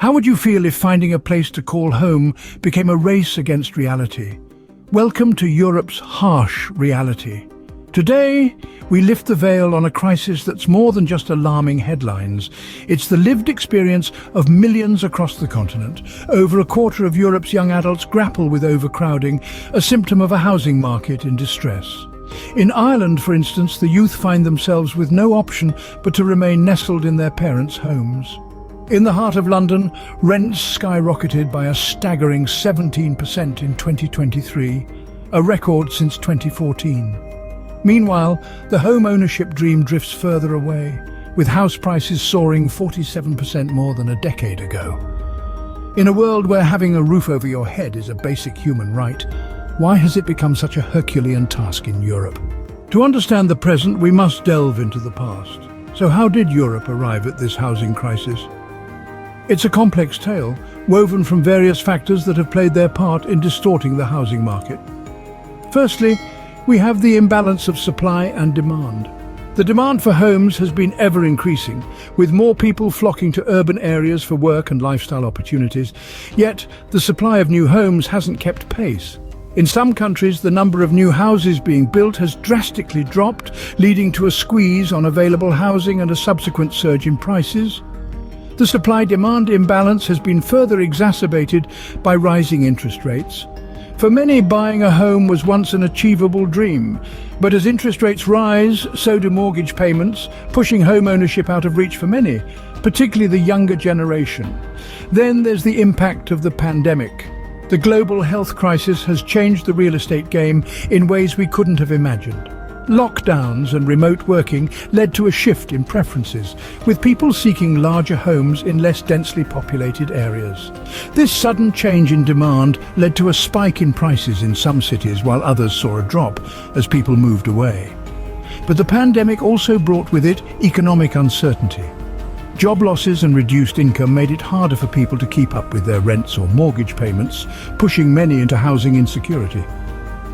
How would you feel if finding a place to call home became a race against reality? Welcome to Europe's harsh reality. Today, we lift the veil on a crisis that's more than just alarming headlines. It's the lived experience of millions across the continent. Over a quarter of Europe's young adults grapple with overcrowding, a symptom of a housing market in distress. In Ireland, for instance, the youth find themselves with no option but to remain nestled in their parents' homes. In the heart of London, rents skyrocketed by a staggering 17% in 2023, a record since 2014. Meanwhile, the home ownership dream drifts further away, with house prices soaring 47% more than a decade ago. In a world where having a roof over your head is a basic human right, why has it become such a Herculean task in Europe? To understand the present, we must delve into the past. So how did Europe arrive at this housing crisis? It's a complex tale, woven from various factors that have played their part in distorting the housing market. Firstly, we have the imbalance of supply and demand. The demand for homes has been ever increasing, with more people flocking to urban areas for work and lifestyle opportunities. Yet, the supply of new homes hasn't kept pace. In some countries, the number of new houses being built has drastically dropped, leading to a squeeze on available housing and a subsequent surge in prices. The supply-demand imbalance has been further exacerbated by rising interest rates. For many, buying a home was once an achievable dream, but as interest rates rise, so do mortgage payments, pushing home ownership out of reach for many, particularly the younger generation. Then there's the impact of the pandemic. The global health crisis has changed the real estate game in ways we couldn't have imagined. Lockdowns and remote working led to a shift in preferences, with people seeking larger homes in less densely populated areas. This sudden change in demand led to a spike in prices in some cities, while others saw a drop as people moved away. But the pandemic also brought with it economic uncertainty. Job losses and reduced income made it harder for people to keep up with their rents or mortgage payments, pushing many into housing insecurity.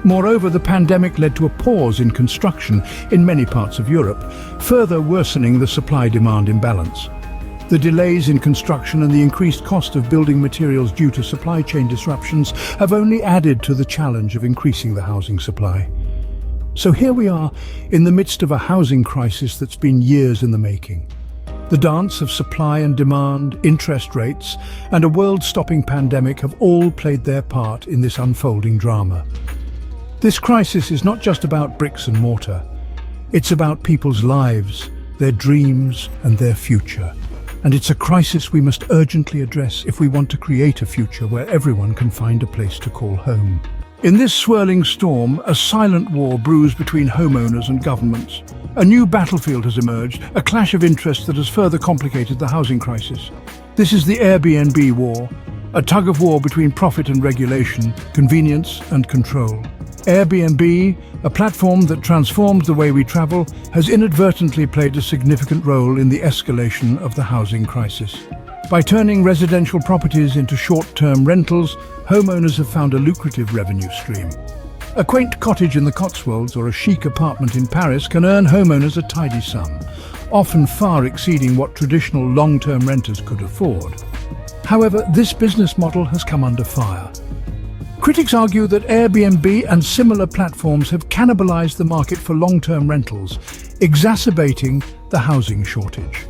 Moreover, the pandemic led to a pause in construction in many parts of Europe, further worsening the supply-demand imbalance. The delays in construction and the increased cost of building materials due to supply chain disruptions have only added to the challenge of increasing the housing supply. So here we are, in the midst of a housing crisis that's been years in the making. The dance of supply and demand, interest rates, and a world-stopping pandemic have all played their part in this unfolding drama. This crisis is not just about bricks and mortar. It's about people's lives, their dreams, and their future. And it's a crisis we must urgently address if we want to create a future where everyone can find a place to call home. In this swirling storm, a silent war brews between homeowners and governments. A new battlefield has emerged, a clash of interests that has further complicated the housing crisis. This is the Airbnb war, a tug-of-war between profit and regulation, convenience and control. Airbnb, a platform that transforms the way we travel, has inadvertently played a significant role in the escalation of the housing crisis. By turning residential properties into short-term rentals, homeowners have found a lucrative revenue stream. A quaint cottage in the Cotswolds or a chic apartment in Paris can earn homeowners a tidy sum, often far exceeding what traditional long-term renters could afford. However, this business model has come under fire. Critics argue that Airbnb and similar platforms have cannibalized the market for long-term rentals, exacerbating the housing shortage.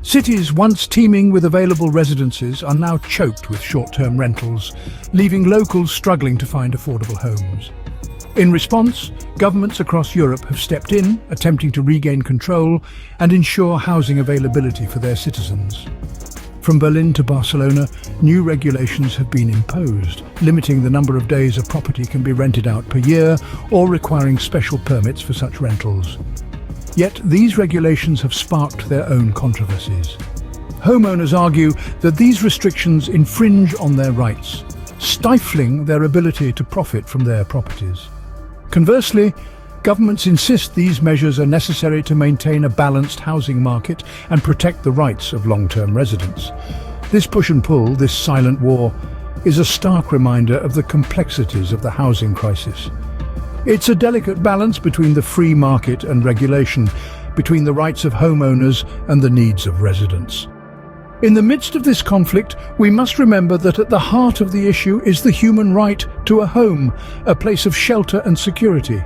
Cities once teeming with available residences are now choked with short-term rentals, leaving locals struggling to find affordable homes. In response, governments across Europe have stepped in, attempting to regain control and ensure housing availability for their citizens. From Berlin to Barcelona, new regulations have been imposed, limiting the number of days a property can be rented out per year or requiring special permits for such rentals. Yet these regulations have sparked their own controversies. Homeowners argue that these restrictions infringe on their rights, stifling their ability to profit from their properties. Conversely, governments insist these measures are necessary to maintain a balanced housing market and protect the rights of long-term residents. This push and pull, this silent war, is a stark reminder of the complexities of the housing crisis. It's a delicate balance between the free market and regulation, between the rights of homeowners and the needs of residents. In the midst of this conflict, we must remember that at the heart of the issue is the human right to a home, a place of shelter and security.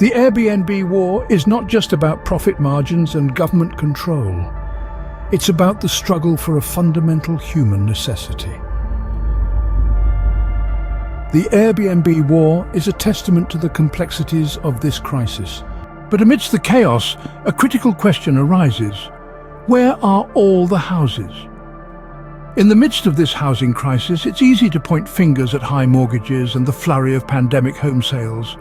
The Airbnb war is not just about profit margins and government control. It's about the struggle for a fundamental human necessity. The Airbnb war is a testament to the complexities of this crisis. But amidst the chaos, a critical question arises. Where are all the houses? In the midst of this housing crisis, it's easy to point fingers at high mortgages and the flurry of pandemic home sales.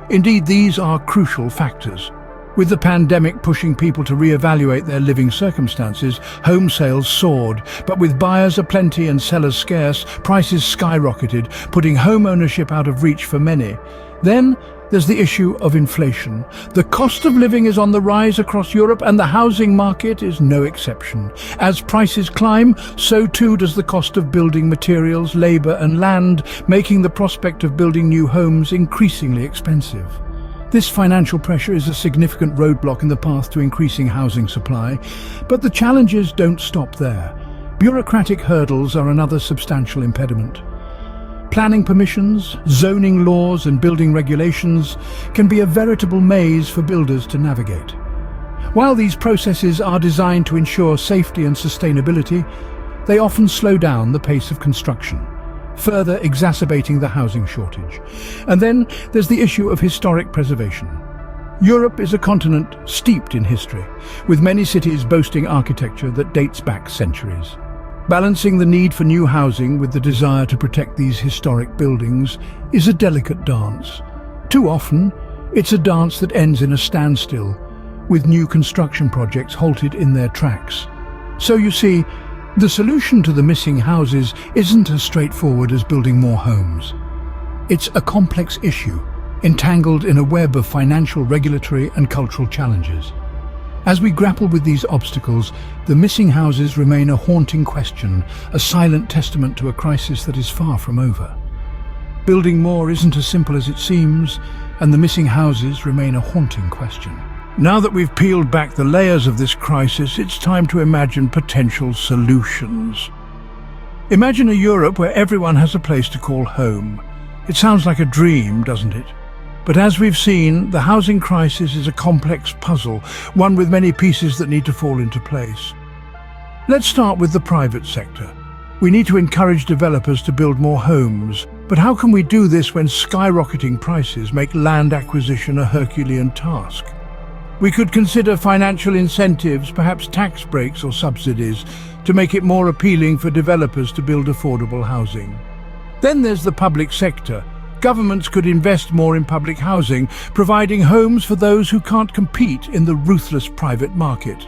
Indeed, these are crucial factors. With the pandemic pushing people to re-evaluate their living circumstances, home sales soared, but with buyers aplenty and sellers scarce, prices skyrocketed, putting home ownership out of reach for many. Then there's the issue of inflation. The cost of living is on the rise across Europe, and the housing market is no exception. As prices climb, so too does the cost of building materials, labor and land, making the prospect of building new homes increasingly expensive. This financial pressure is a significant roadblock in the path to increasing housing supply, but the challenges don't stop there. Bureaucratic hurdles are another substantial impediment. Planning permissions, zoning laws and building regulations can be a veritable maze for builders to navigate. While these processes are designed to ensure safety and sustainability, they often slow down the pace of construction, further exacerbating the housing shortage. And then there's the issue of historic preservation. Europe is a continent steeped in history, with many cities boasting architecture that dates back centuries. Balancing the need for new housing with the desire to protect these historic buildings is a delicate dance. Too often, it's a dance that ends in a standstill, with new construction projects halted in their tracks. So you see, the solution to the missing houses isn't as straightforward as building more homes. It's a complex issue, entangled in a web of financial, regulatory and cultural challenges. As we grapple with these obstacles, the missing houses remain a haunting question, a silent testament to a crisis that is far from over. Building more isn't as simple as it seems, and the missing houses remain a haunting question. Now that we've peeled back the layers of this crisis, it's time to imagine potential solutions. Imagine a Europe where everyone has a place to call home. It sounds like a dream, doesn't it? But as we've seen, the housing crisis is a complex puzzle, one with many pieces that need to fall into place. Let's start with the private sector. We need to encourage developers to build more homes, but how can we do this when skyrocketing prices make land acquisition a Herculean task? We could consider financial incentives, perhaps tax breaks or subsidies, to make it more appealing for developers to build affordable housing. Then there's the public sector. Governments could invest more in public housing, providing homes for those who can't compete in the ruthless private market.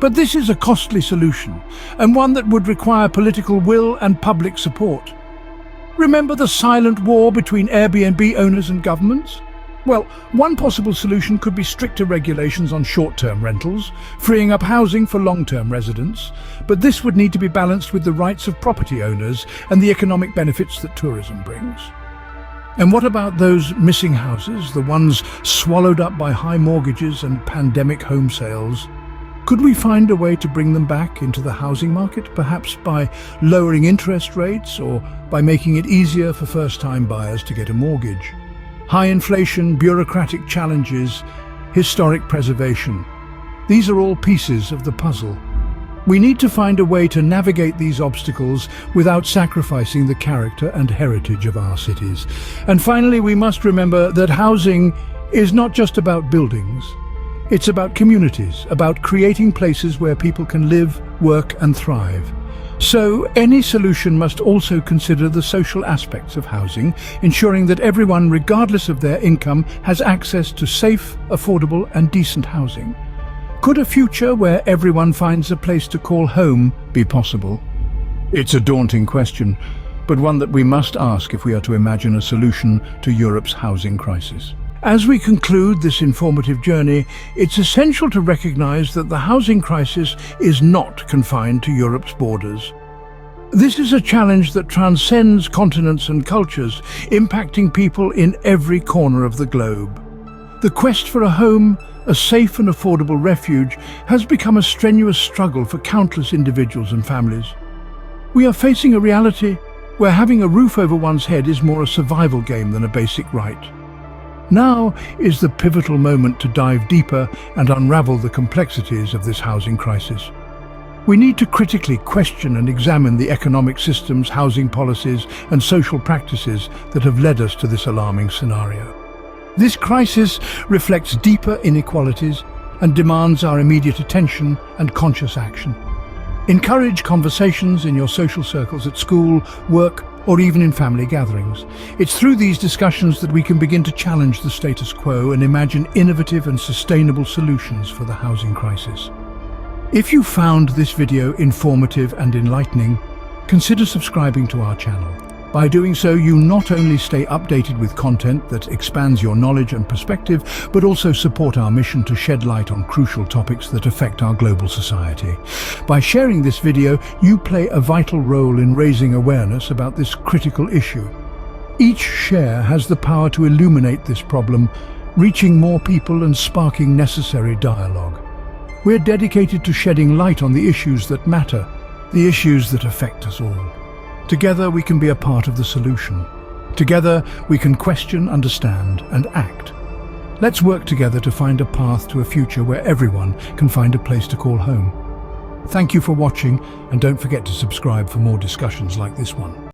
But this is a costly solution, and one that would require political will and public support. Remember the silent war between Airbnb owners and governments? Well, one possible solution could be stricter regulations on short-term rentals, freeing up housing for long-term residents, but this would need to be balanced with the rights of property owners and the economic benefits that tourism brings. And what about those missing houses, the ones swallowed up by high mortgages and pandemic home sales? Could we find a way to bring them back into the housing market, perhaps by lowering interest rates or by making it easier for first-time buyers to get a mortgage? High inflation, bureaucratic challenges, historic preservation. These are all pieces of the puzzle. We need to find a way to navigate these obstacles without sacrificing the character and heritage of our cities. And finally, we must remember that housing is not just about buildings. It's about communities, about creating places where people can live, work and thrive. So, any solution must also consider the social aspects of housing, ensuring that everyone, regardless of their income, has access to safe, affordable and decent housing. Could a future where everyone finds a place to call home be possible? It's a daunting question, but one that we must ask if we are to imagine a solution to Europe's housing crisis. As we conclude this informative journey, it's essential to recognize that the housing crisis is not confined to Europe's borders. This is a challenge that transcends continents and cultures, impacting people in every corner of the globe. The quest for a home, a safe and affordable refuge, has become a strenuous struggle for countless individuals and families. We are facing a reality where having a roof over one's head is more a survival game than a basic right. Now is the pivotal moment to dive deeper and unravel the complexities of this housing crisis. We need to critically question and examine the economic systems, housing policies, and social practices that have led us to this alarming scenario. This crisis reflects deeper inequalities and demands our immediate attention and conscious action. Encourage conversations in your social circles at school, work, or even in family gatherings. It's through these discussions that we can begin to challenge the status quo and imagine innovative and sustainable solutions for the housing crisis. If you found this video informative and enlightening, consider subscribing to our channel. By doing so, you not only stay updated with content that expands your knowledge and perspective, but also support our mission to shed light on crucial topics that affect our global society. By sharing this video, you play a vital role in raising awareness about this critical issue. Each share has the power to illuminate this problem, reaching more people and sparking necessary dialogue. We're dedicated to shedding light on the issues that matter, the issues that affect us all. Together we can be a part of the solution. Together we can question, understand, and act. Let's work together to find a path to a future where everyone can find a place to call home. Thank you for watching, and don't forget to subscribe for more discussions like this one.